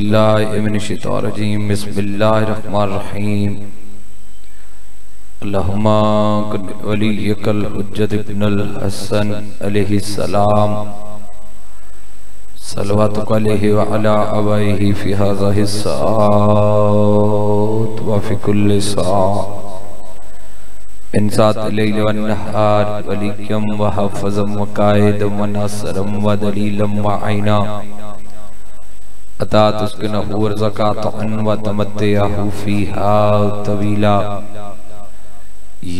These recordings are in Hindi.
बिस्मिल्लाहिर्रहमानिर्रहीम बिस्मिल्लाहिर्रहमानिर्रहीम अल्लाहुम्मा वलियकल हुज्जत इब्नुल हसन अलैहिस्सलाम सल्लल्लाहु अलैहि व अला अबैहि फी हाज़िहि साअत व फी कुल्लि साअ इंसात लैल व नहार वलियम व हफ़ज़म व कायदम व नासरम व दलीलम व ऐना अता तुस्किनहु व ज़कातन व तमत्तअहु फ़ीहा तवीला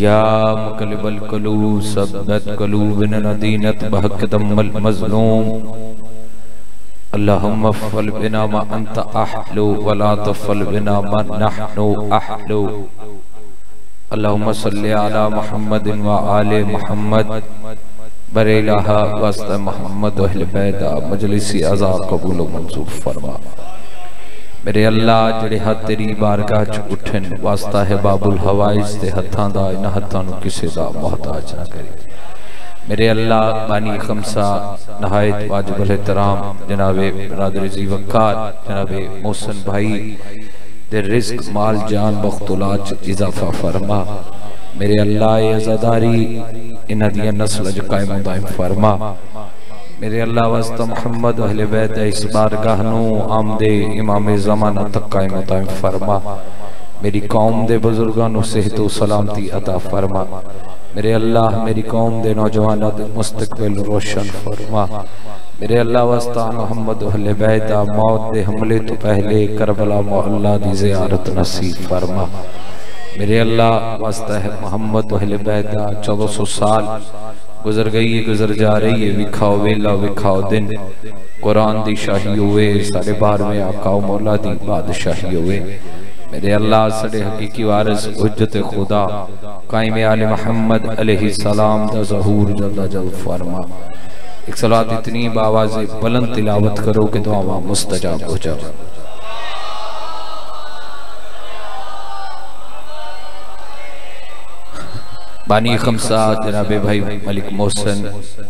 या मुक़ल्लिबल क़ुलूब सब्बत क़ुलूबना नदीनत बहक़दमल मज़लूम अल्लाहुम्मा फ़अल बिना मा अंत अहलु व ला तफ़अल बिना मा नहनु अहलु अल्लाहुम्मा सल्लि अला मुहम्मदिन व आले मुहम्मद बरेलहा वास्ता मोहम्मद व अहले बैत मजलिसी अज़ा कबूल व मंसूर फरमा। मेरे अल्लाह जेड़े हाथ तेरी बारगाह च उठन वास्ता है बाबुल हवाइज दे हत्थां दा इन हत्थां नूं किसे दा मोहताज ना करी। मेरे अल्लाह बानी खमसा नहायत वाजिबुल एहतराम जनाबे बरादर जी वक़ार जनाबे मोहसिन भाई दे रिज़्क माल जान बख्तुलात इजाफा फरमा। मेरे अल्लाह अज़ादारी इन्हां दियां नस्ल च कायम दायम फरमा। मेरे अल्लाह वास्ता मोहम्मद अहले बैत इस बारगाह नूं आमदे इमाम ज़माना तक कायम दायम फरमा। मेरी कौम दे बुजुर्गां नूं सेहत व सलामती अता फरमा। मेरे अल्लाह मेरी कौम दे नौजवानां दे मुस्तकबिल रोशन फरमा। मेरे अल्लाह वास्ता मोहम्मद अहले बैत मौत दे हमले तो पहले करबला मोहल्ला दी ज़ियारत नसीब फरमा। मेरे अल्लाह वास्ता है मोहम्मद अहले बैत 1400 साल गुजर गई है गुजर जा रही है विखाओ वेला विखाओ दिन कुरान दी शाही हुए साढ़े 12वें आका मौला दी बादशाही हुए। मेरे अल्लाह साढ़े हकीकी वारिस हुज्जत खुदा कायम आले मोहम्मद अलैहिस्सलाम दा ज़हूर जल्ला जल फरमा। एक सलात इतनी बावाज़े बुलंद तिलावत करो कि दुआ मुस्तजाब हो जाए। बानी खमसा जनाबे भाई मलिक मोहसिन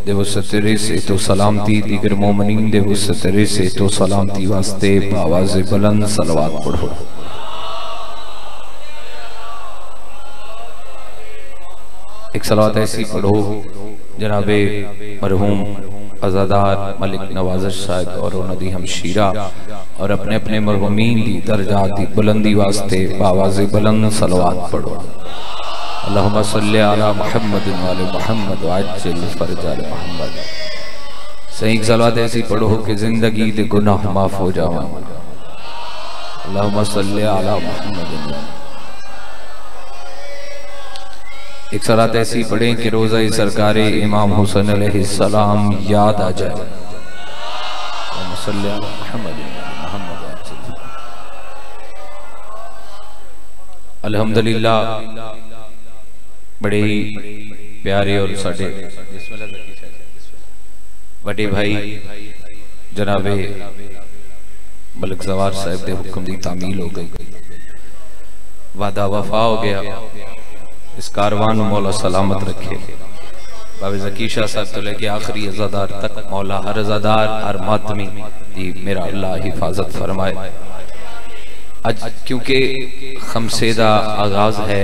देवसतरे से तो सलामती दीगर मोमिनीन देवसतरे से तो सलामती वास्ते आवाज़े बुलंद सलवात पढ़ो। एक सलावत ऐसी पढ़ो जनाबे मरहूम अज़ादार मलिक नवाज़िश साहब और नदी हमशीरा और अपने अपने मरहूमीन दी दर्जात दी बुलंदी वास्ते आवाज़े बुलंद सलवात पढ़ो। अल्लाहुम्मा सल्लि अला मुहम्मदिन व आले मुहम्मद व अज्जिल फरज आले मुहम्मद। सही सलावत ऐसी पढ़ो कि जिंदगी दे गुनाह माफ हो जावन। अल्लाहुम्मा सल्लि अला मुहम्मदिन। एक सलात ऐसी पढ़ें कि रोज़ा सरकारे इमाम हुसैन अलैहिस्सलाम याद आ जाए। अल्लाहुम्मा सल्लि अला मुहम्मदिन व आले मुहम्मद। अल्हम्दुलिल्लाह बड़े ही प्यारे और साढ़े बड़े भाई जनाबे मलिक ज़वार साहब के हुक्म की तामील हो गई वादा वफा हो गया। इस कारवान मौला सलामत रखे। बाबे ज़की शाह साहब तो लेके आखिरी अज़ादार तक मौला हर अज़ादार हर मातमी दी मेरा अल्लाह हिफाजत फरमाए। आज क्योंकि खमसे दा आगाज है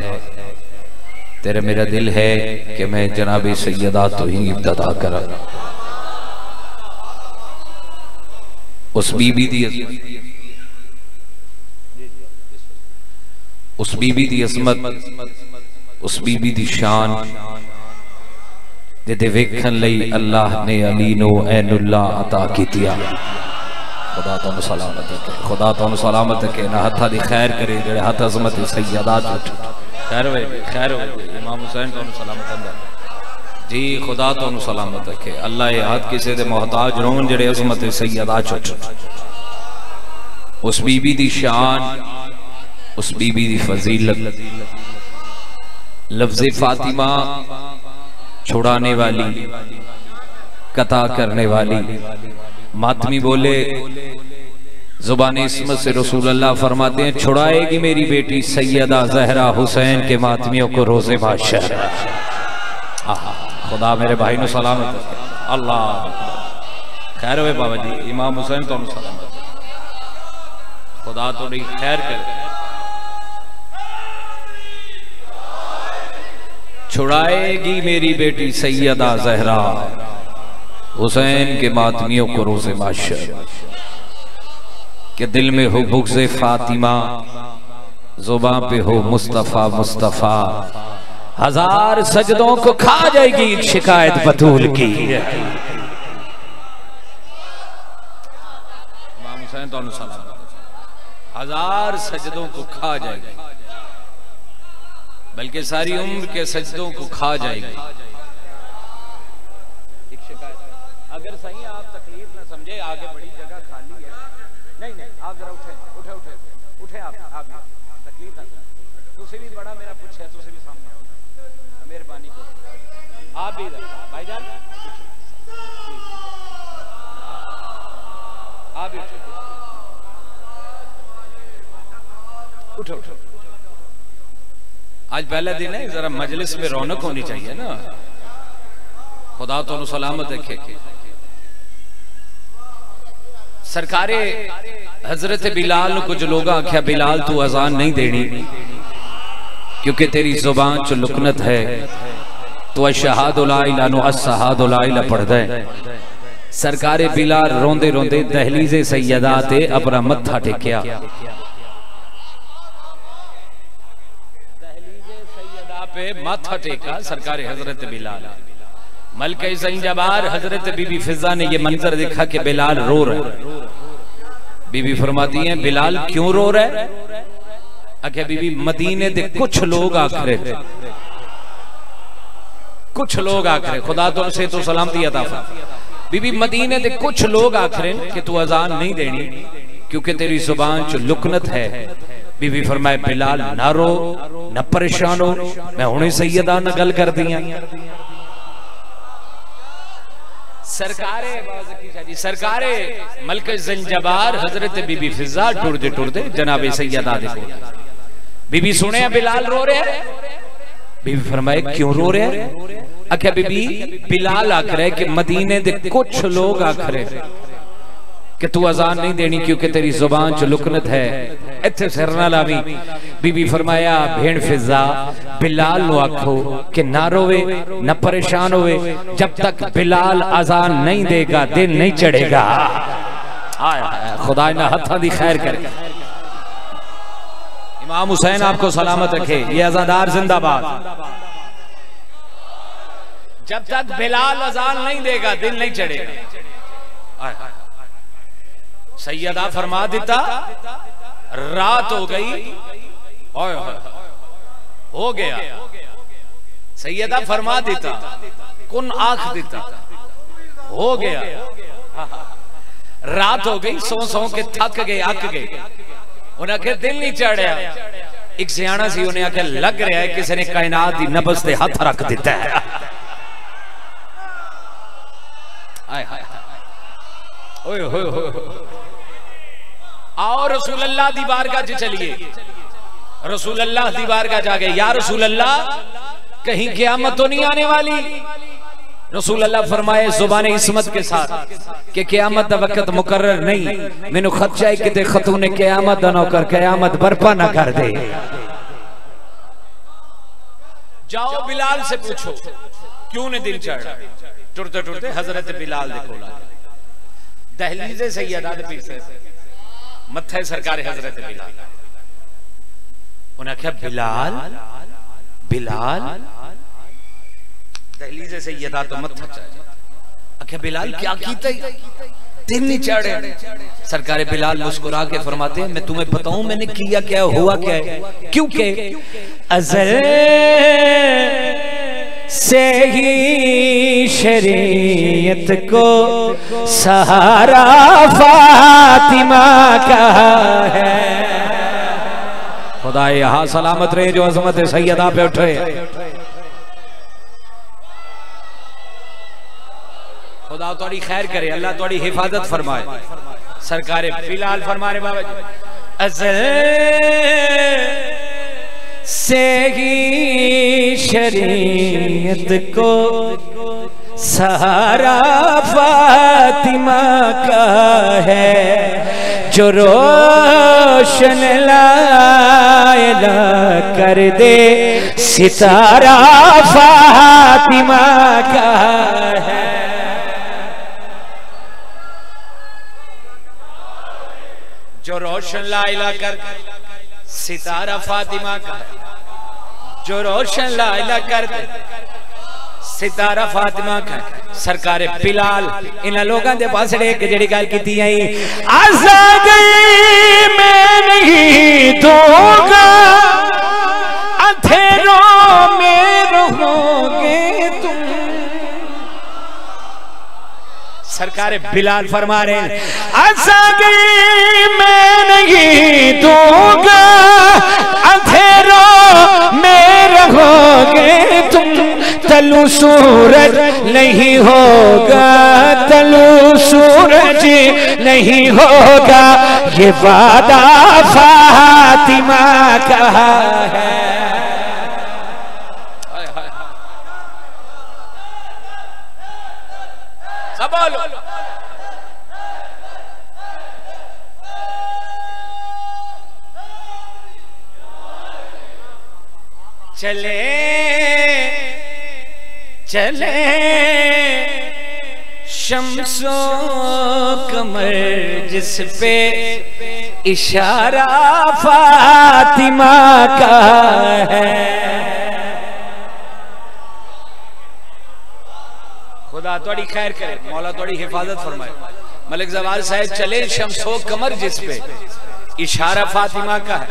तेरा मेरा दिल है कि मैं जनाबे सैयदा तो ही इब्तिदा करा। उस बीबी दी असमत उस बीबी दी शान दे वेखन लई अल्लाह ने अली नो ऐनुल्लाह अता कीतिया। खुदा तो सलामत रखे। खुदा तो सलामत रखे ना हथा दी खैर करे जेड़े हथ अजमत सैयदा खैर वे इमाम हुसैन तो सलामत अंदर जी। खुदा तो सलामत रखे। अल्लाह ये हाथ किसी दे मोहताज रोन जेड़े अजमत सैयदा चुट। उस बीबी दी शान उस बीबी दी फजीलत लफ्ज़े फातिमा छुड़ाने वाली कता करने वाली मातमी बोले जुबान इस्मत से रसूल अल्लाह फरमाते हैं छुड़ाएगी मेरी बेटी सैयदा ज़हरा हुसैन के मातमियों को रोज़े बादशाह। खुदा मेरे भाई ने सलामत अल्लाह खैर हुए बाबा जी इमाम हुसैन तो सलामत खुदा तो नहीं खैर करे। छुड़ाएगी मेरी बेटी सैयदा ज़हरा हुसैन के मातमियों को रोज़े माशर के दिल में हो बुग़्ज़े फातिमा, ज़ुबां पे हो मुस्तफ़ा मुस्तफ़ा। हजार सजदों को खा जाएगी शिकायत बतूल की। इमाम हुसैन तो सलाम, हजार सजदों को खा जाएगी, बल्कि सारी उम्र के सजदों को खा जाएगी। एक शिकायत, अगर सही आप तकलीफ ना समझे, आगे बड़ी जगह खाली है। नहीं नहीं, आप जरा उठे उठे उठे उठे, आप तकलीफ ना समझे। तुझसे भी बड़ा मेरा पूछे, तुझसे भी सामने आओ, मेहरबानी को। आप भी इधर भाईजान, आप भी उठो उठो। आज पहला दिन है, जरा मजलिस में रौनक होनी चाहिए ना। खुदा तो सलामत रखे। सरकारे हजरत बिलाल कुछ लोग आख्या, बिलाल तू अजान नहीं देनी क्योंकि तेरी जुबान च लुकनत है, तो अशहादु ला इलाहा इल्लल्लाह अस्सहादु ला इलाहा पढ़ दे। सरकारे बिलाल रोंदे रोंदे दहलीज़े सैयदा ते अपना मत्था टेकिया। पे माथा टेका सरकार हजरत बिलाल। मलके ज़ंजबार हजरत बीबी फिजा ने ये मंजर देखा कि बिलाल रो रहा है। बीबी फरमाती हैं, बिलाल क्यों रो रहा है? आखे बीबी, मदीने दे कुछ लोग आखरे, कुछ लोग आखरे, खुदा तो से तो सलामती अता फरमा। बीबी, मदीने दे कुछ लोग आखरे कि तू अजान नहीं देनी क्योंकि तेरी जुबान च लुकनत है। बीबी फरमाए, बिलाल ना रो, न परेशान हो, मैं हुणे सैयदा न गल कर दिया। सरकारे मलके ज़ंजबार हजरत बीबी फिजा टुरदे टुरदे जनाबे सैयदा दे कोल। बीबी सुने बिलाल रो रहे हैं। बीबी फरमाए, क्यों रो रहे हैं? आख्या बीबी, बिलाल आख रहे कि मदीने दे कुछ लोग आख रहे कि तू अजान नहीं देनी क्योंकि तेरी जुबान च लुकनत है। इत्थे सिर ना लावी। बीबी फरमाया, भेण फिजा, बिलाल नु आखो कि ना रोवे न परेशान होवे, जब तक बिलाल अजान नहीं देगा दिन नहीं चढ़ेगा। खुदा ना हथा दी खैर करे। इमाम हुसैन आपको सलामत रखे। ये अज़ादार जिंदाबाद। जब तक बिलाल अजान नहीं देगा दिन नहीं चढ़ेगा। सैयदा फरमा देता, रात हो गई, हो गया। सैयदा फरमा देता, कुन आंख देता, हो गया। रात हो गई, सो सो के थक गए, अक गए। उन्हें आखे दिन नहीं चढ़िया। एक सियाना सी, उन्हें आखे लग रहा है किसी ने कायनात की नब्ज से हाथ रख दिता है। आय हाय ओए होए होए। आओ रसूल अल्लाह दी बारगाह च चलिए। रसूल अल्लाह दी बारगाह जाके, या रसूल अल्लाह, कहीं क़यामत तो नहीं आने वाली? रसूल अल्लाह फरमाए जुबान इस्मत के साथ कि क़यामत दा वक्त मुकर्रर नहीं, मैनू खत चाहिए कि खतूने क़यामत दा नौकर क़यामत बर्पा ना कर दे। जाओ बिलाल से पूछो क्यों ने दिन चढ़ा। टुरते टुरते हजरत बिलाल दे कोल आ गए। दहलीज़े सैयदा दे पीछे मत्थे सरकार हजरत बिलाल। उन्हें आख्या, बिलाल बिलाल, दहलीज़े सैयदा तो मत्था चाहिए। आख्या, बिलाल क्या कीता? दिन नहीं चढ़े। सरकार बिलाल मुस्कुरा के फरमाते हैं, मैं तुम्हें बताऊं मैंने किया क्या, हुआ क्या है? क्योंकि अज़ल से ही शरीयत को सहारा फातिमा का है। खुदा यहाँ सलामत रहे जो अज़मत सैयदा पे उठे। खुदा तोड़ी खैर करे, अल्लाह तोड़ी हिफाजत फरमाए। सरकारे बिलाल फरमा रहे, बाबा जी, अज़ल से ही शरीयत को सहारा फातिमा का है, जो रोशन लायला कर दे सितारा फातिमा का है। जो रोशन लायला कर सितारा फातिमा का है। जो रोशन लायला कर दे सितारा फातिमा का सरकार बिलाल इन लोगों के पास एक जड़ी गल की आई, आजादी मैं नहीं दूंगा अंधेरों में रहोगे तुम। सरकार बिलाल फरमा रहे हैं, आजादी मैं नहीं दूंगा अंधेरों में रहोगे तुम। तलू सूरज नहीं होगा, तलू सूरज नहीं होगा, ये वादा फातिमा का है। सब बोलो। चले चले शम्सो कमर जिस पे इशारा फातिमा का है। खुदा थोड़ी खैर करे, मौला थोड़ी हिफाजत फरमाए। मलिक जवाल साहब चले शम्सो कमर जिस पे इशारा फातिमा का है।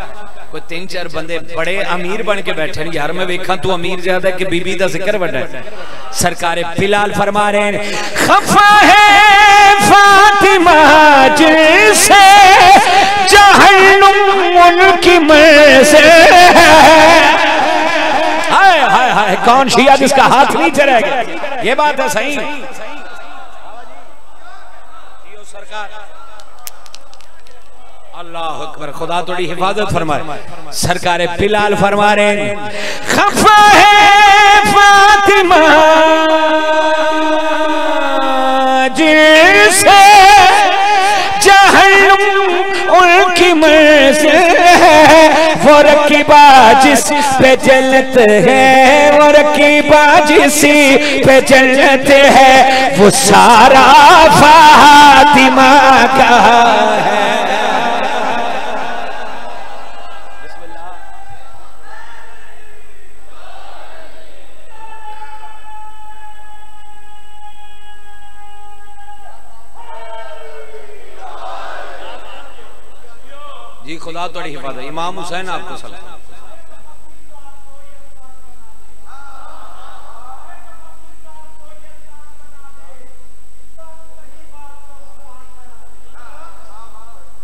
कोई 3-4 बंदे बड़े अमीर बन के बैठे हैं यार, मैं देखा तू अमीर ज्यादा कि बीबी का जिक्र बड़ा है। सरकार बिलाल फरमा रहे हैं, खफा है फातिमा जिसे जहन्नुम उनकी मर्ज़ी है। हाय हाय हाय, कौन शिया जिसका हाथ नीचे रह गया? ये बात है सही। अल्लाह अकबर, खुदा थोड़ी हिफाजत फरमाए। सरकार बिलाल फरमा रहे हैं, खफा है फातिमा जिसे जहन्नुम उनकी मर्ज़ी है। वो रकीबा जिस पे जन्नत है, वो रकीबा जिस पे जन्नत है, वो सारा फातिमा का है। जी खुदा थोड़ी हिफाजत। इमाम हुसैन आपको सलाम।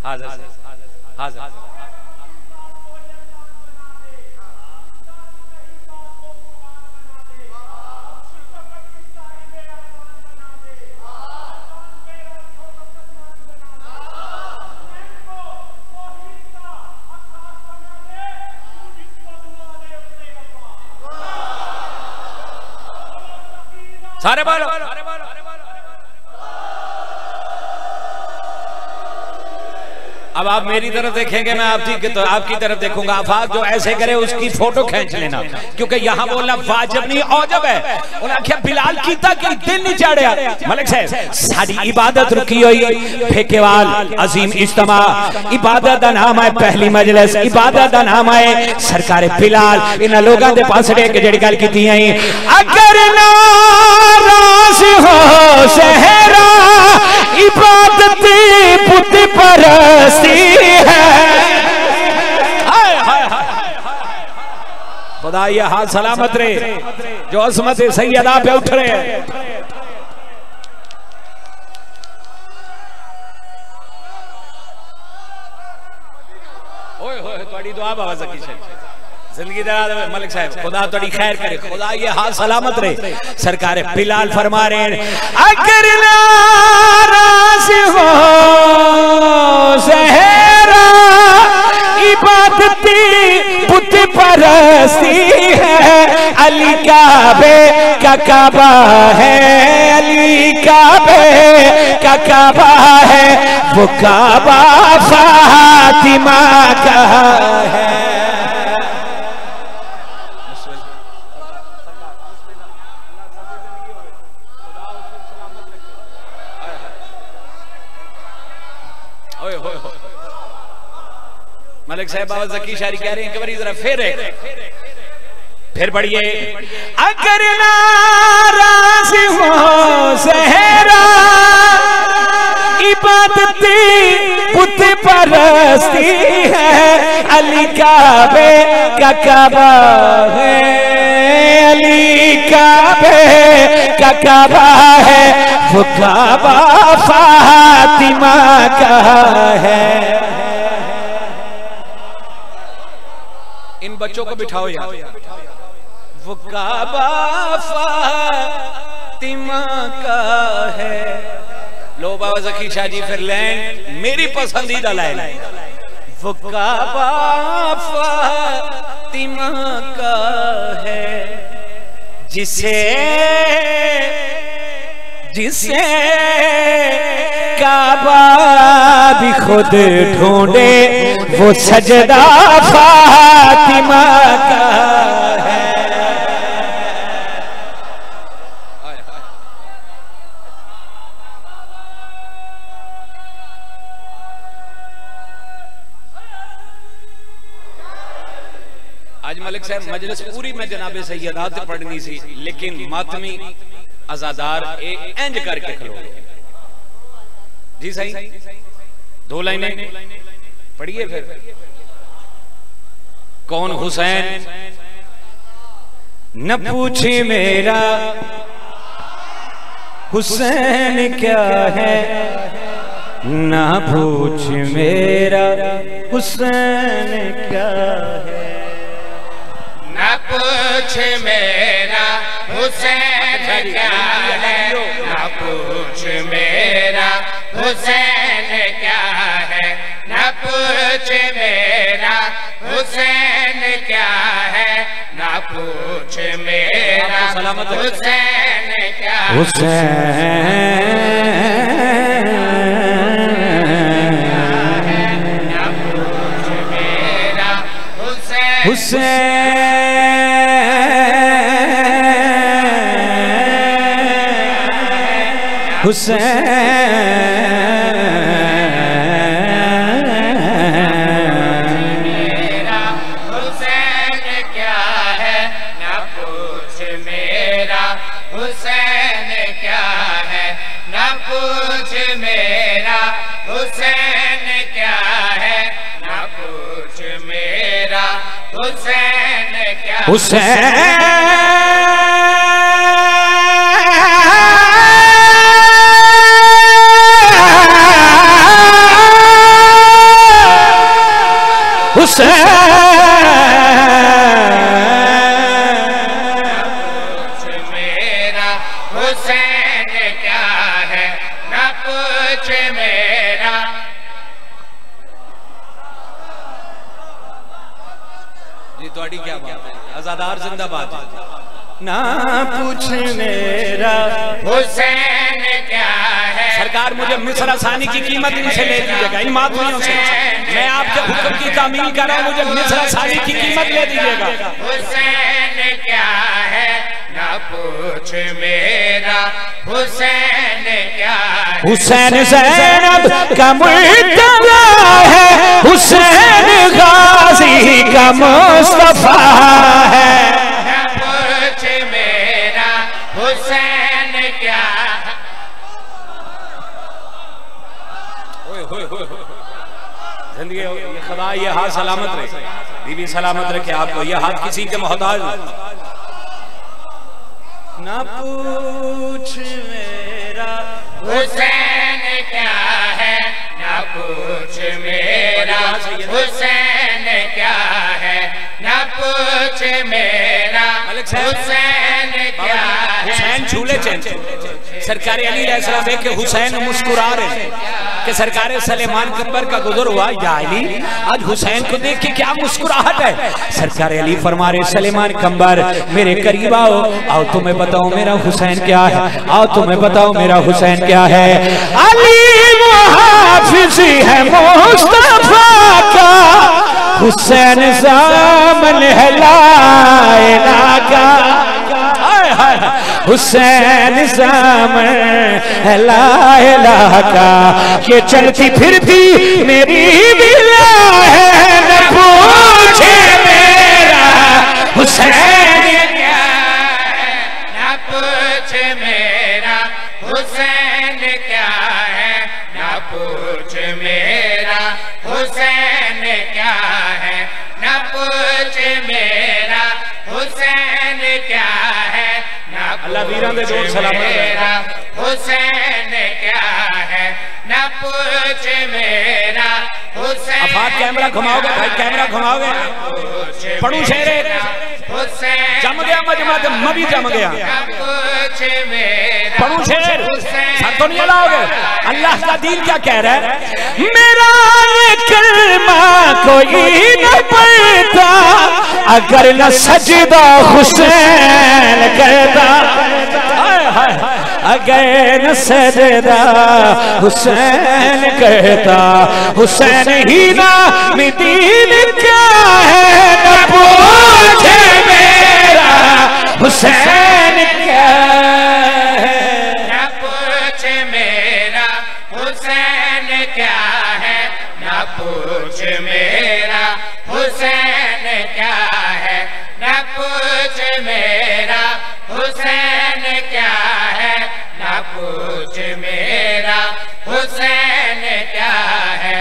हाज़िर हाज़िर। सारे बोलो। अब आप मेरी तरफ देखेंगे, मैं आपकी तरफ देखूंगा। आफाक जो ऐसे करे उसकी फोटो खींच लेना, क्योंकि यहाँ बोलना वाजिब नहीं औजब है। उन्हें आख्या बिलाल कीता कि दिन नहीं चढ़िया। मलिक साहब साड़ी इबादत रुकी हुई फेकेवाल अजीम इज्तिमा, इबादत का नाम है पहली मजलिस, इबादत का नाम है सरकार बिलाल। इन लोगों के पास जड़ी गल की आई, अगर नाराज हो सहरा इबादत पुत परस्ती है। खुदा ये हाथ सलामत रहे जो अज़मत सैयदा पे उठ रहे हैं। ओए होए थोड़ी दुआ बाबा ज़की जिंदगी दराज मलिक साहब, खुदा थोड़ी खैर करे, खुदा ये हाथ सलामत रहे। सरकार बिलाल फरमा रहे हैं, अगर नाराज हो सहरा इबादती बुत परस्ती है, अली काबे का काबा है, अली काबे का काबा है, वो काबा फातिमा का है। मलिक साहब बाबा ज़की शारी कह रहे हैं, एक बार जरा फिर पढ़िए। अगर नाराज हो सहरा इबादत पुत परस्ती है, अली काबे का काबा है, अली काबे का काबा है, वो काबा फातिमा का है। इन बच्चों को बिठाओ यार। वो काबा फातिमा का है। लो बाबा ज़की शाह जी फिर लाइन, मेरी पसंदीदा लाइन, वो काबा फातिमा का है, जिसे जिसे काबा भी खुद ढूंढे, वो सजदा फातिमा का है। आज मलिक साहब मजलिस पूरी में जनाबे सैयदात पढ़नी सी, लेकिन मातमी आजादार इंज करके खलो जी। सही, दो लाइनें पढ़िए फिर। कौन हुसैन न पूछे मेरा हुसैन क्या है, न पूछ मेरा हुसैन क्या है, न पूछ मेरा हुसैन क्या है, न पूछ मेरा हुसैन क्या है, न पूछ मेरा हुसैन क्या है, न पूछ मेरा हुसैन क्या है। न पूछ मेरा हुसैन, हुसैन हुसैन मेरा हुसैन क्या है, न पूछ मेरा हुसैन क्या है, न पूछ मेरा हुसैन क्या है, न पूछ मेरा हुसैन क्या हुसैन मेरा हुसैन क्या है, न पूछ मेरा। जी थोड़ी क्या बात है, आजादार जिंदाबाद। ना पूछ मेरा हुसैन क्या है। सरकार मुझे मिस्र आसानी की कीमत इनसे ले दीजिएगा, इन मातमियों से। मैं आपके हुक्म की तामील कर रहा हूँ, मुझे मिस्र आसानी की कीमत ले दीजिएगा। हुसैन क्या है, न पूछ मेरा हुसैन क्या है। हुसैन ज़ैनब का मुर्तज़ा है, हुसैन गाज़ी का मुस्तफ़ा है। न पूछ मेरा हुसैन क्या है। जिंदगी ये खुदा ये हाथ सलामत रहे, बीवी सलामत रखे आपको, ये हाथ किसी के मोहताज ना। पूछ मेरा हुसैन क्या है, न पूछ मेरा हुसैन क्या है, न पूछ मेरा हुसैन क्या है। हुसैन झूले चैन सरकार अली अलैहिस्सलाम देख के हुसैन मुस्कुरा रहे। कि सरकार सलेमान कंबर का गुजर हुआ, या अली आज हुसैन को देख के क्या मुस्कुराहट है। सरकार अली फरमा रहे सलेमान कंबर मेरे करीब आओ, आओ तुम्हें बताओ मेरा हुसैन क्या है, आओ तुम्हें बताओ मेरा हुसैन क्या है। अली मुहाफिज है मुस्तफा का, हुसैन ज़ामन है ला इलाहा का, हुसैन ज़ामन है ला इलाहा का, ये चलती फिरती मेरी बिला है, न पूछे मेरा हुसैन क्या है, न पूछ मेरा हुसैन क्या है, न पूछ मेरा हुसैन क्या है, न पूछ मेरा हुसैन क्या है, अल्लाह वीरां दे जोर सलाम मेरा हुसैन क्या है, न पूछ मेरा हुसैन। अफाद कैमरा घुमाओगे भाई, कैमरा घुमाओगे, पढ़ू शेरे जम गया मजमा मभी जम गया, पढ़ू शेर सर तो नहीं लाओगे। अल्लाह का दीन क्या कह रहा है, मेरा ये कलमा कोई न पढ़ता अगर न सजदा हुसैन करता, अगर न सजदा हुसैन करता, हुसैन ही ना दीन क्या है, न पूछे मेरा हुसैन क्या है, न पूछ मेरा हुसैन क्या है, न पूछ मेरा हुसैन क्या है, न पूछ मेरा हुसैन क्या है, न पूछ मेरा हुसैन क्या है।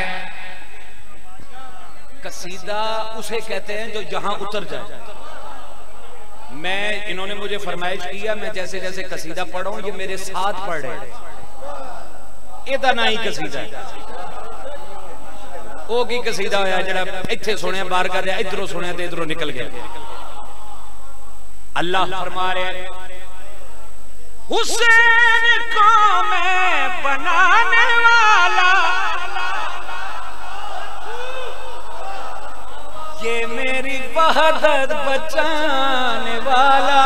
कसीदा उसे कहते हैं जो जहां उतर जाए। मैं इन्होंने मुझे फरमाइश किया मैं जैसे जैसे कसीदा पढ़ा हूं ये मेरे साथ पढ़ रहे, एदा ना ही कसीदा ओ की कसीदा होया जड़ा इत्थे सुनिया बार कर दिया, इधरों सुनिया ते इधरों निकल गया। अल्लाह फरमा रहे हुसैन को मैं बनाने वाला, ये मेरी वहदत बचाने वाला,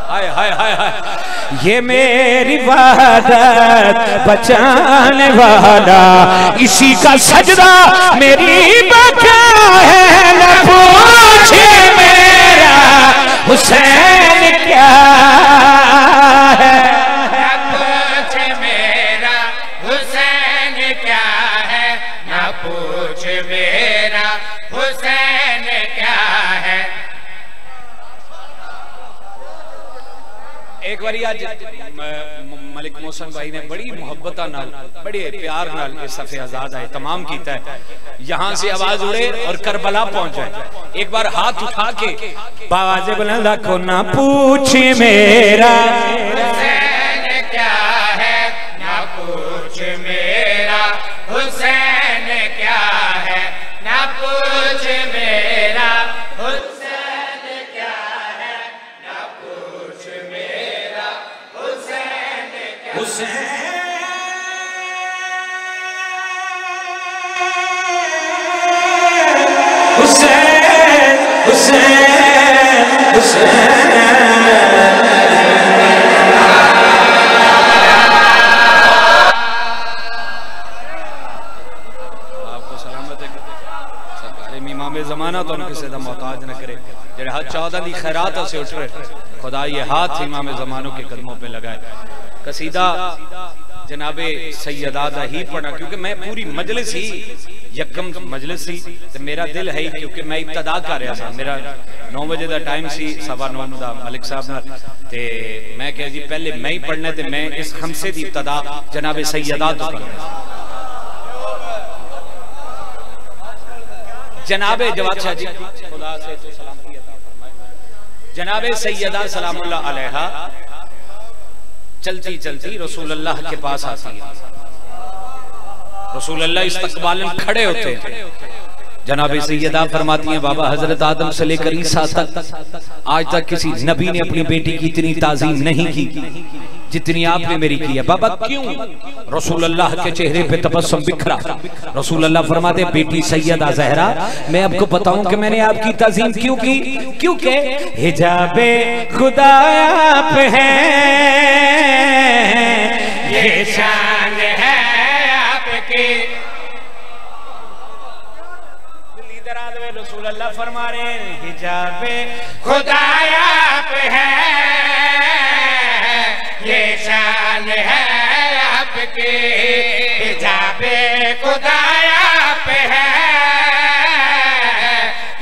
हाय हाय हाय हाय, ये मेरी वहदत बचाने वाला, इसी का सजदा मेरी बका है, न पूछे मेरा हुसैन क्या है, न पूछ मेरा हुसैन क्या है, न पूछ मेरा हुसैन क्या है। एक बारी आज मलिक मोहसन भाई ने बड़ी मोहब्बत नाल बड़े प्यार नाल इस सफ़े आजाद है तमाम कीता है, यहाँ से आवाज उड़े और करबला पहुंच जाए। एक बार हाथ उठा के बावाजे बुलंद रखो, ना पूछ मेरा हुसैन क्या है, न पूछ मेरा हुसैन क्या है, न पूछ मेरा हुसैन क्या है, न पूछ मेरा हुसैन क्या है। आपको सलामत है सरकार इमाम ज़माना तो उनके से मोहताज न करे, जेड़े हाथ 14 दी खैरात से उठ रहे, खुदा ये हाथ इमाम ज़मानों के कदमों पे लगाए। कसीदा जनाबे सैयदा दा ही पढ़ा क्योंकि मैं पूरी मजलिस ही यकम मजलिस सी तो मेरा दिल है क्योंकि मैं इब्तदा कर रहा था, मेरा 9 बजे का टाइम सी, 9:15 दा मलिक साहब नाल ते मैं कहा जी पहले मैं ही पढ़ना ते मैं इस खमसे दी इब्तदा जनाबे सैयदा तो करना। जनाबे जवाद शाह जी खुदा से तो सलामती अता फरमाए, जनाबे सैयदा सलामुल्लाह अलैहा चलती चलती रसूलुल्लाह के पास आती है। रसूलुल्लाह इस्तकबालन खड़े होते हैं, जनाब सैयदा फरमाती हैं बाबा हजरत आदम से लेकर ईसा तक आज तक किसी नबी ने अपनी बेटी की इतनी ताज़ीम नहीं की जितनी आपने मेरी की है। बाबा क्यों? रसूल अल्लाह के चेहरे पे तबस्सुम बिखरा। रसूल अल्लाह फरमाते बेटी सैयदा ज़हरा मैं आपको बताऊं कि मैंने आपकी ताज़ीम क्यों की, क्योंकि हिजाबे खुदा आप हैं, ये शान है आपकी। रसूल अल्लाह फरमा रहे हैं हिजाबे खुदा आप है, ये शान है आपकी। हिजाबे खुदा आप है,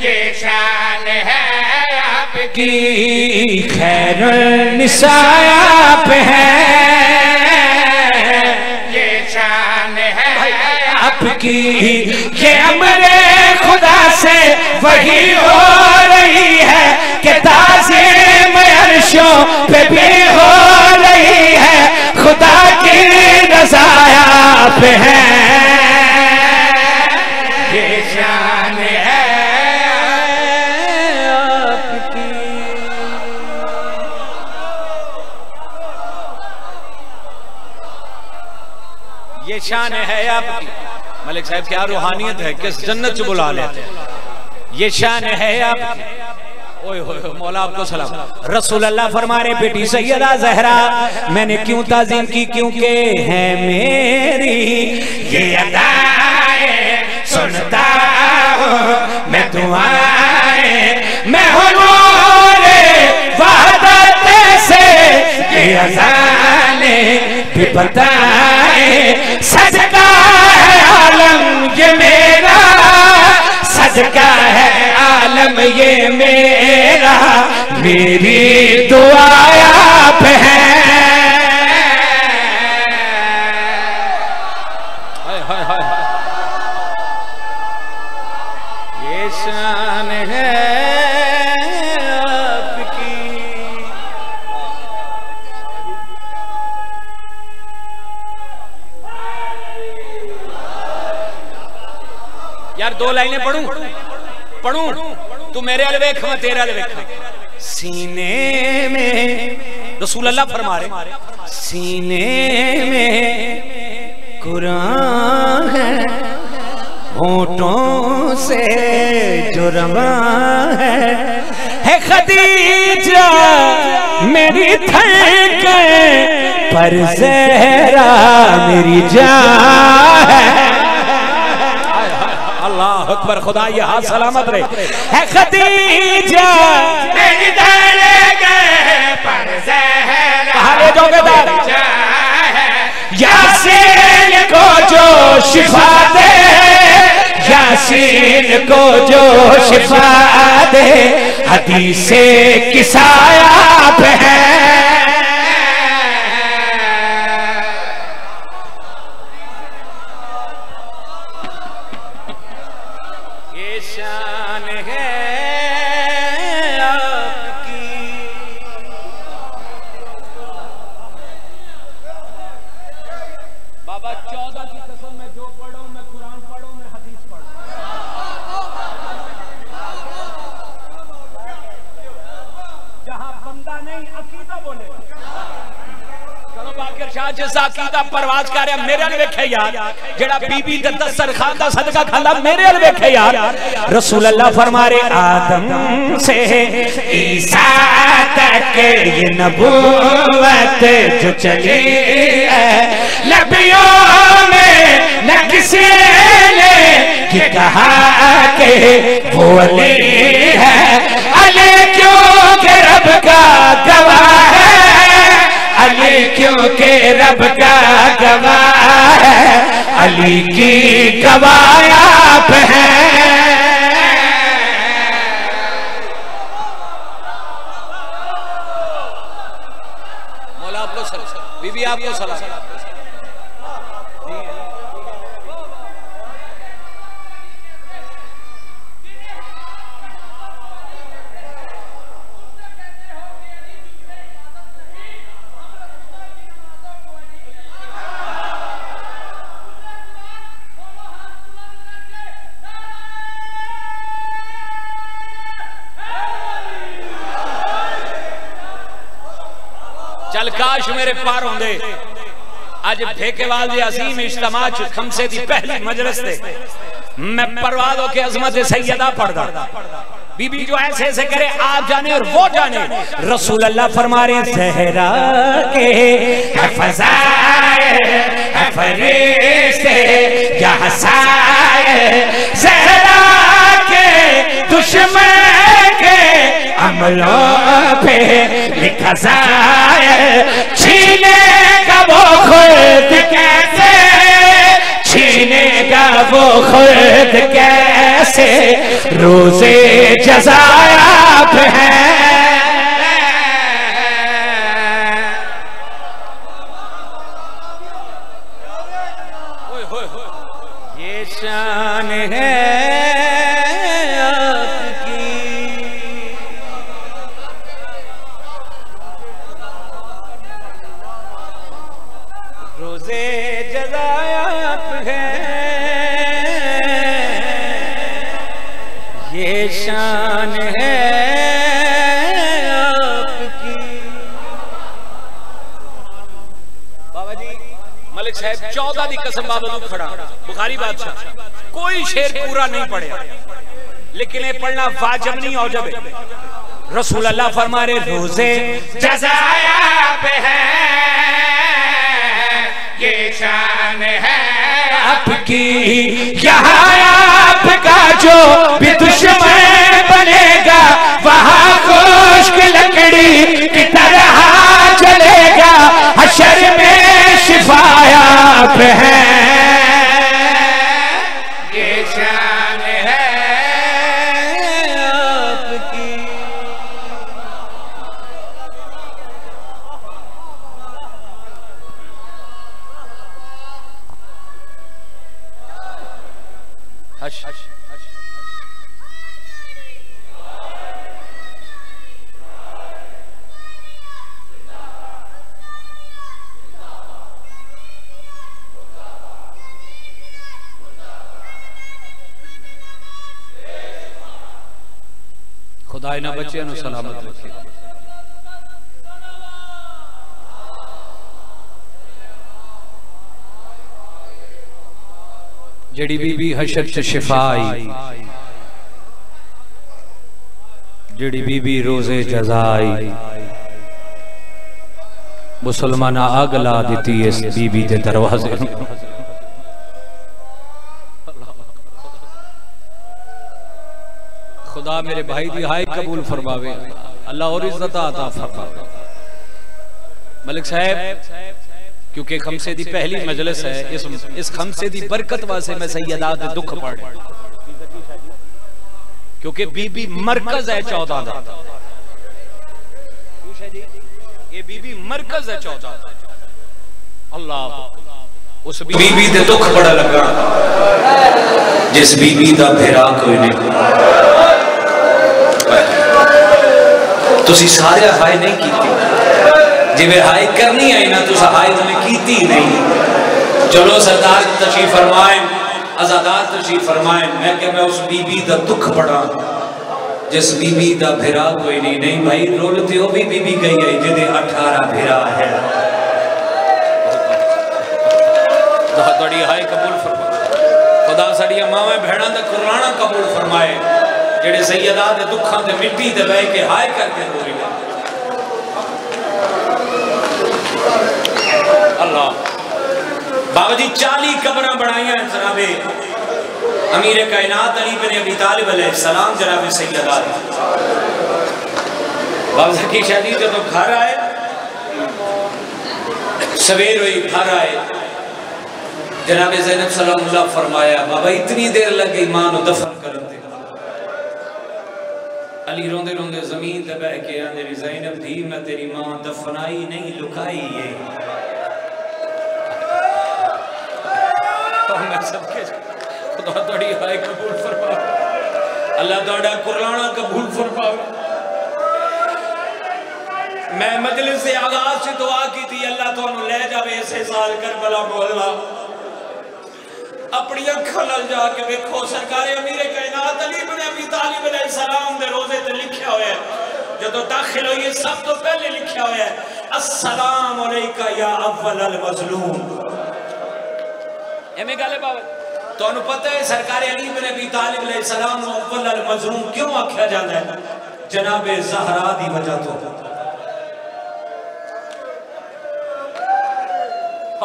ये शान है आपकी। खैरुल निसा आप हैं, ये शान है आपकी। ये अमरे खुदा से वही हो रही है कि ताज़ीम अर्शों पे भी हो रही है। खुदा की रज़ा आप है, ये शान है आपकी। ये शान है आपकी। मलिक साहब क्या रूहानियत है, किस जन्नत से बुला लेते हैं। ये शान है आपकी। ओए होए मौला आपको सलाम। रसूल अल्लाह फरमा रहे बेटी सैयदा ज़हरा मैंने क्यों ताज़ीम की, क्योंकि है मेरी ये अदाएं सुनता हूँ मैं दुआएं, मैं हूँ नूरे वहदत से ये अज़ाने भी बताए। सजका है आलम ये मेरा, सजका है आलम ये मेरा, मेरी दुआ आप है। ये शान है आपकी। यार दो लाइनें पढ़ूं तू मेरे अल वेख मैं तेरे अल वेख। सीने में रसूल अल्लाह फरमा रहे सीने में कुरान है, होठों से जो रवा है खदीजा मेरी थक पर ज़हरा मेरी जान है। अल्लाह अकबर। खुदा ये हाथ सलामत रहे। है खदीजा मेरी धड़क पर ज़हरा मेरी जान है। यासीन को जो शिफा दे, यासीन को जो शिफा दे, हदीसे किसाया आप है। ये शान है आपकी। बाबा 14 की कसम में जो पढ़ो मैं कुरान पढ़ो मैं हदीस पढ़ो। जहां बंदा नहीं अकीदा बोले। चलो बाकिर शाह जैसा अकीदा परवाज कर रहा मेरे अल वेखे यार, जेड़ा बीबी दे दस्तरखान दा सदका खांदा मेरे अल वेखे यार। रसूल अल्लाह फरमा रहे आदम से ईसा तक ये नबूवत जो चली है, नबियों में न किसी ने ये कहा कि वो अली है। अली क्योंकि रब का गवाह है, अली क्योंकि रब का गवाह है, अली की गवाह आप हैं। मौला आपको सलाम, बीबी आपको सलाम। काश मेरे पार होंदे अज भेकेवाल दे अजीम इज्तिमा च खमसे दी पहली मजलिस ते मैं परवाज़ होके अज़मत सैयदा पढ़दा। बीबी जो ऐसे ऐसे करे आप जाने और वो जाने। रसूल अल्लाह फरमा रहे ज़हरा के फज़ाइल फरिश्ते या हसाए ज़हरा के दुश्मन के अमलों पे लिखा जाए छीनेगा वो खुद कैसे छीनेगा वो खुद कैसे रोज़े जज़ाया आप हैं। ये शान है आपकी रोज़े जज़ाया आप हैं। ये शान है आपकी। बाबा जी मलिक साहब 14 दी कसम बाबा नू खड़ा बुखारी बादशाह कोई शेर पूरा नहीं पढ़े लेकिन ये पढ़ना वाजिब नहीं औजब है। रसूल अल्लाह फरमा रहे रोज़े जज़ाया पे है ये शान है आपकी। यहाँ आपका जो भी दुश्मन बनेगा वहाँ खुश्क लकड़ी की तरह जलेगा। हशर में शिफाया आप हैं ये शान है आपकी। हश खुदा इन्हां बच्चियां नूं सलामत रखे। जड़ी बीबी हशर च शिफा आई जड़ी बीबी रोज़े जज़ा आई मुसलमाना आग ला दी इस बीबी दे दरवाजे नूं। खुदा मेरे भाई दी हाय कबूल फरमावे अल्लाह और इज्जत अता फरमावे। मलिक साहब क्योंकि खमसे दी पहली मजलिस है इस खमसे दी बरकत वास्ते मैं सैयदा दे दुख पढ़ क्योंकि बीबी मरकज है 14 दा। ये बीबी मरकज है 14। अल्लाह उस बीबी दे दुख बड़ा लगा जिस बीबी दा भेरा कोई नहीं। तुसी सारे हाय नहीं कीती जिवें हाय करनी है ना तुसा हाय तुमने कीती नहीं। चलो सरदार तशरीफ फरमाए आजादार तशरीफ फरमाए। मैं उस बीबी दा दुख पड़ा जिस बीबी दा भेरा कोई नहीं। नहीं भाई रोलते हो भी बीबी गई है जिदे 18 भेरा है। बड़ी हाय कबूल फरमाए खुदा साड़िया मावा भैणा दा कुराना कबूल फरमाए जेड़े सैयदा दे दुखां ते मिट्टी ते बह के हाय करके रो रही है। अल्लाह बाबा जी 40 कब्रां बनाई जनाबे अमीर कायनात अली बिन अबी तालिब अलैहिस्सलाम जनाबे सैयदा बाबा की शादी जब घर आए सवेर हुई घर आए जनाबे ज़ैनब सलामुल्लाह फरमाया बाबा इतनी देर लगी मां नु दफन करन ते। अली रोंदे रोंदे जमीन ते बैठ के आंदे ज़ैनब दी मैं तेरी मां दफनाई नहीं लुकाई है। मैं सबके खुदा तोड़ी हाय कबूल फरमावे अल्लाह तोड़ा कुराना कबूल फरमावे। मैं मजलिस से आगाज से दुआ की थी अल्लाह तुहानू ले जावे इसे साल करबला मोहल्ला अपनी अखां नाल जाके वेखो सरकार अमीर कायनात अली बिन अबी तालिब अलैहिस्सलाम दे रोजे ते लिखिया होया जो दाखिल होइए सब तो पहले लिखा हुआ है अस्सलाम अलैका या अव्वल अल मज़लूम। एमें गल है बाबा तुहानू पता है सरकार अली बिन अबी तालिब अलैहिस्सलाम को अव्वल अल मज़लूम क्यों आख्या जाता है? जनाबे ज़हरा दी वजह तो।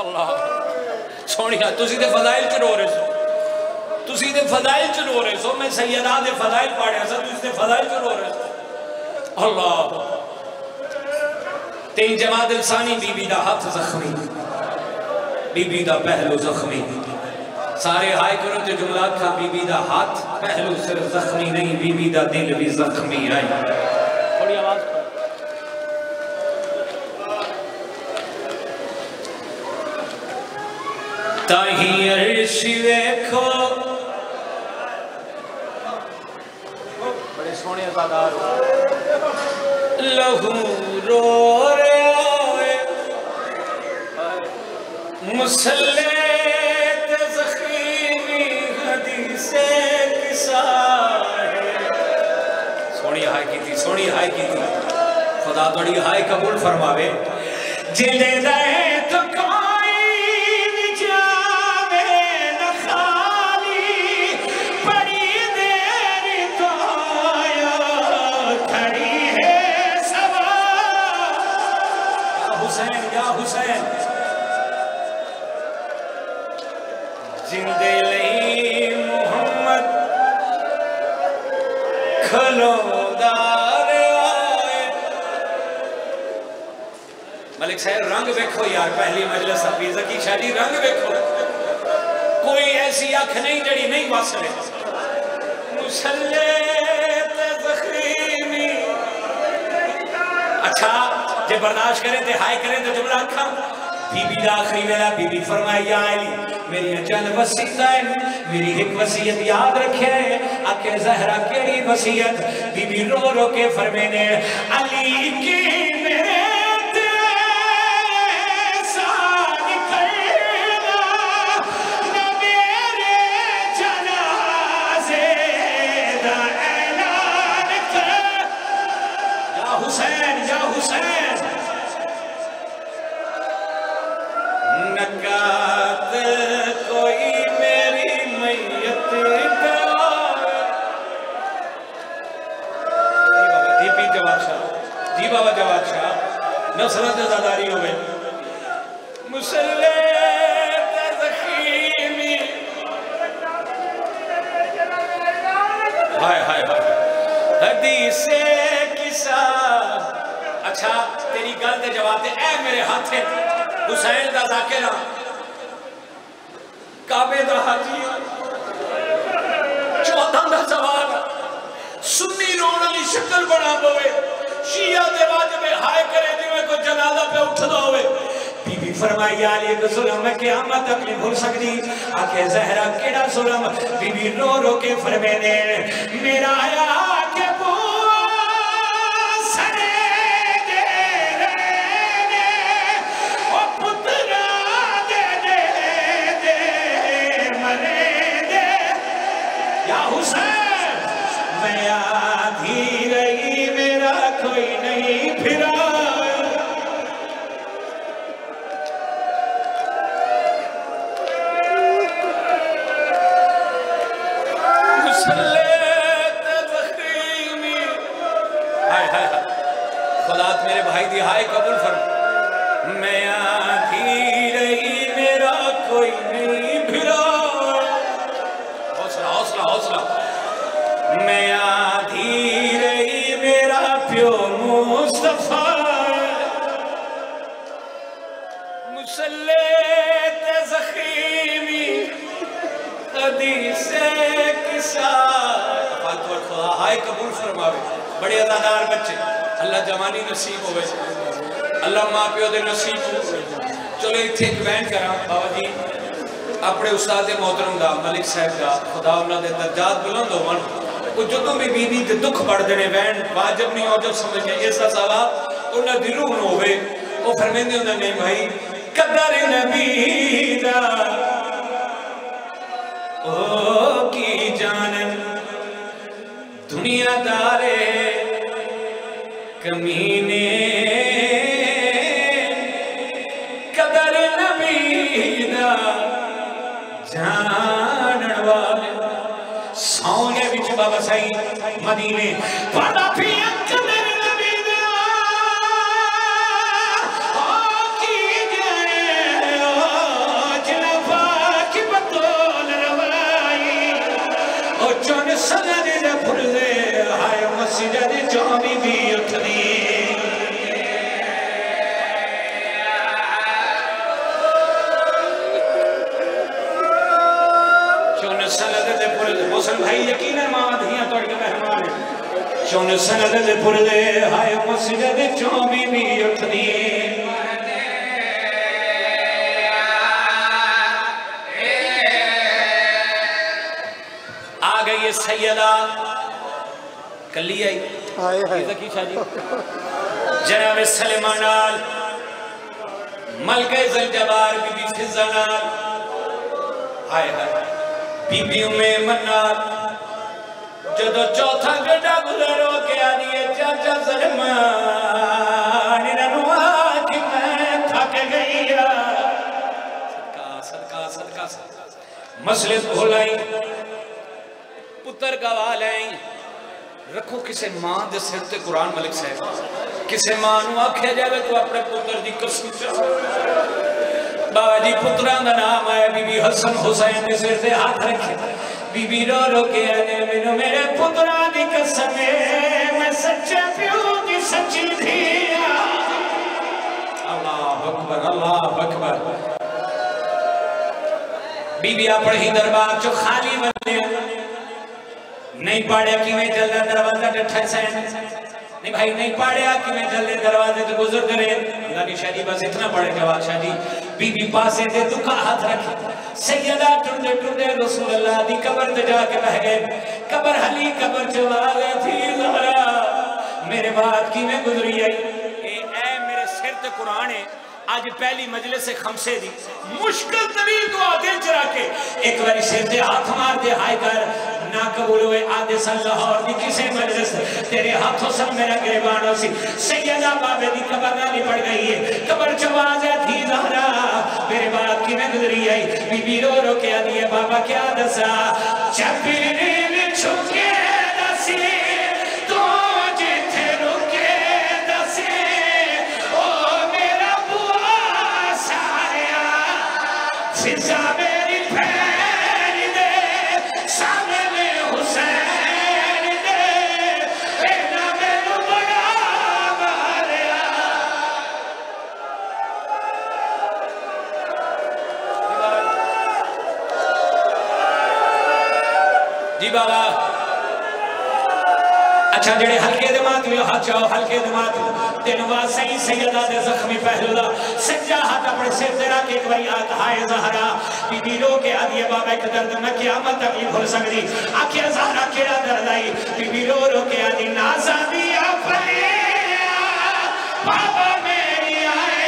अल्लाह सोनिया तुसी ते फज़ाइल च रो रहे सो, तुसी ते फज़ाइल च रो रहे सो, मैं सैयदा दे फज़ाइल पढ़िया सा, तुसी ते फज़ाइल च रो रहे सो। अल्लाह तेई जमात सानी बीबी दा हाथ जख्मी, बीबी दा पहलू जख्मी, सारे हाय करो तो जुमला था बीबी दा हाथ पहलू सिर्फ जख्मी नहीं, बीबी दा दिल भी जख्मी है। थोड़ी आवाज ताही अर्श देखो बड़े सोहने अदादार लहू रो रहे मुसल्ले सोनी हाय की थी, सोनी हाय की थी। खुदा बड़ी हाय कबूल फरमावे। जिले दे तो कोई जावे न खाली, बड़ी देर तो खड़ी है सवार। या हुसैन या हुसैन जिंदे मलिक साहब रंग देखो यार, पहली मजलिस हफीज़ की शादी रंग देखो, कोई ऐसी अख नहीं जड़ी नहीं बस रहे। मुसल्ले तज़ख़ीमी अच्छा जे बर्दाश्त करें तो हाय करें तो जुमला अखा बीबी दा आखिरी वेला बीबी फरमाया या अली मेरी अचल वसीयत है, मेरी एक वसीयत याद रखे। आके ज़हरा केड़ी वसीयत? बीबी रो रो के फरमाने अली की मेरे नसरत ज़ादारी हो गई। मुसल्ले तज़ख़ीमी हाय हाय हाय हदीसे किसा। अच्छा तेरी गल दे जवाब दे ऐ मेरे हाथे हुसैन दा ज़ाकिरा काबे दा हाजी 14 दा सवाल सुन्नी रोण वाली शक्ल बना पवे, शिया दे वाजिब हाय करे जिवें कोई जनाजा पे उठदा होवे। बीबी फरमाई अली एक जुल्म है क़यामत तक नहीं भूल सकदी। आके ज़हरा केड़ा जुल्म? बीबी रो रो के फरमाने मेरा आया के बुआ सरे दे रहने ओ पुत्रा दे दे मरे दे या हुसैन मैं आधी रही मेरा कोई नहीं फिरा। खुदात मेरे भाई दी हाय कबूल फरमा। मैं आधी रही मेरा कोई नहीं फिरा। हौसला हौसला हौसला। मैं आधी रही मेरा प्यो मुस्तफा मुसल्ले तज़ख़ीमी हदीसे किसा। खुदा हाय कबूल फरमावे। बड़े अदादार बच्चे अल्लाह जवानी नसीब होवे, अल्लाह माँ प्यो दे नसीब हो। चलो इत्थे एक बैन करा बाबा जी अपने उस्ताद मोहतरम दा मलिक साहब दा खुदा उन्हां दे दर्जात बुलंद होवन। वो जदों भी बीबी ते दुख बढ़ देने बैन वाजिब नहीं और जब समझे इसका सवाब उन्हां दी रूह नूं होवे। वो फरमांदे हुंदे ने भाई कदर नबी दा ओ की जानन दुनियादारे कमीने कदर नबी दा जानन वाले सोने विच बाबा साई मदीने पड़ा पिया कदर नबी दा ओ की जाने ओ जलवा की बतौल रवाई ओ चुन सनद दे फुरदे हाय मस्जिद दे चौबी भी उठदी मुसल भाई यकीनन माधियां तोड़े मेहमान चुन सनद दे पुरदे हाय मस्जिद दे चौबी भी उठदी आ गई सैयदा कली आई ज़की शाह जी जनाब सलेमान नाल मलके ज़लजबार बीबी फिज़ा नाल हाय हाय बीबी में मन्ना जदों चौथा गड्ढा गुजरो के आदिए चाचा सलमान इन्हों आके मैं थक गई सदका सदका सदका मसले भुलाई पुत्र गवा लाई रखो किसी मां दे सिर ते कुरान मलिक साहब किसी मां नूं आख्या जाए तो अपने पुत्र दी कसम बाबा जी पुत्रा का नाम है बीबी हसन हुसैन के सिर से हाथ रखे बीबी रो रो के आने मैनू मेरे पुत्रा दी कसम है मैं सच्चे प्यो दी सच्ची थी अल्लाह अकबर अल्लाह अकबर बीबी अपने ही दरबार चो खाली बने नहीं पाड़े किवें चलदा दरवाजा डठा सैन नहीं भाई नहीं पाड़िया कि मैं जल्दी दरवाजे तो गुजरते रहे अल्लाह की शादी बस इतना पड़े जवाब शादी बीबी पासे ते दुखा हाथ रखे सैयदा टुंडे टुंडे रसूल अल्लाह दी कब्र ते जाके बह गए कब्र हली कब्र चला गई थी ज़हरा मेरे बाद की मैं गुजरी आई ए मेरे सिर ते कुरान है आज पहली मजलिस से खमसे दी मुश्किल तरीन दुआ दिल च रख के एक बारी सिर ते हाथ मार दे हाय कर ना कबूल हुए आधे साल लाहौर दी किसी मजलिस तेरे हाथों सब मेरा गिरबान हो सी सैयदा बाबे दी कब्र नाली पड़ गई है कब्र च आवाज थी ज़हरा मेरे बाद की मैं गुजरी आई बीबी रो रो के आदी है बाबा क्या दसा चपीने में छुके दसी तो जिथे रुके दसी ओ मेरा बुआ साया फिजा मेरी भैन दे सामने हुसैन दे एना मैनू बड़ा मारिया जी बाबा अच्छा जेड़े हल्के दिमाग में हाथ चाहो हल्के दिमाग तेन बाद सही सैयदा दे जख्मी पहलू दा सज्जा हाथ अपने सिर ते रख एक बारी आख हाय ज़हरा बीबी रो के आदी बाबा एक दर्द मैं क़यामत तक नहीं भूल सकदी आखिया ज़हरा केड़ा दर्द आई बीबी रो रो के आदी नाज़ा दिया बाबा मेरी आए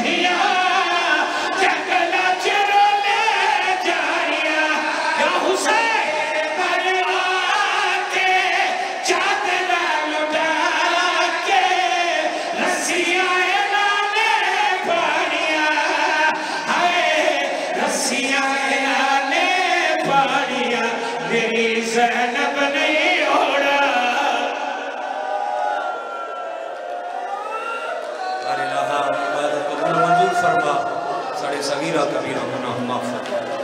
धिया जंगला चरो ले जारिया या हुसैन ज़ैनब नहीं ओढ़ा अरे इलाहा इबादत कबूल मंजूर फरमा साढ़े सगीरा कबीरा गुनाह माफ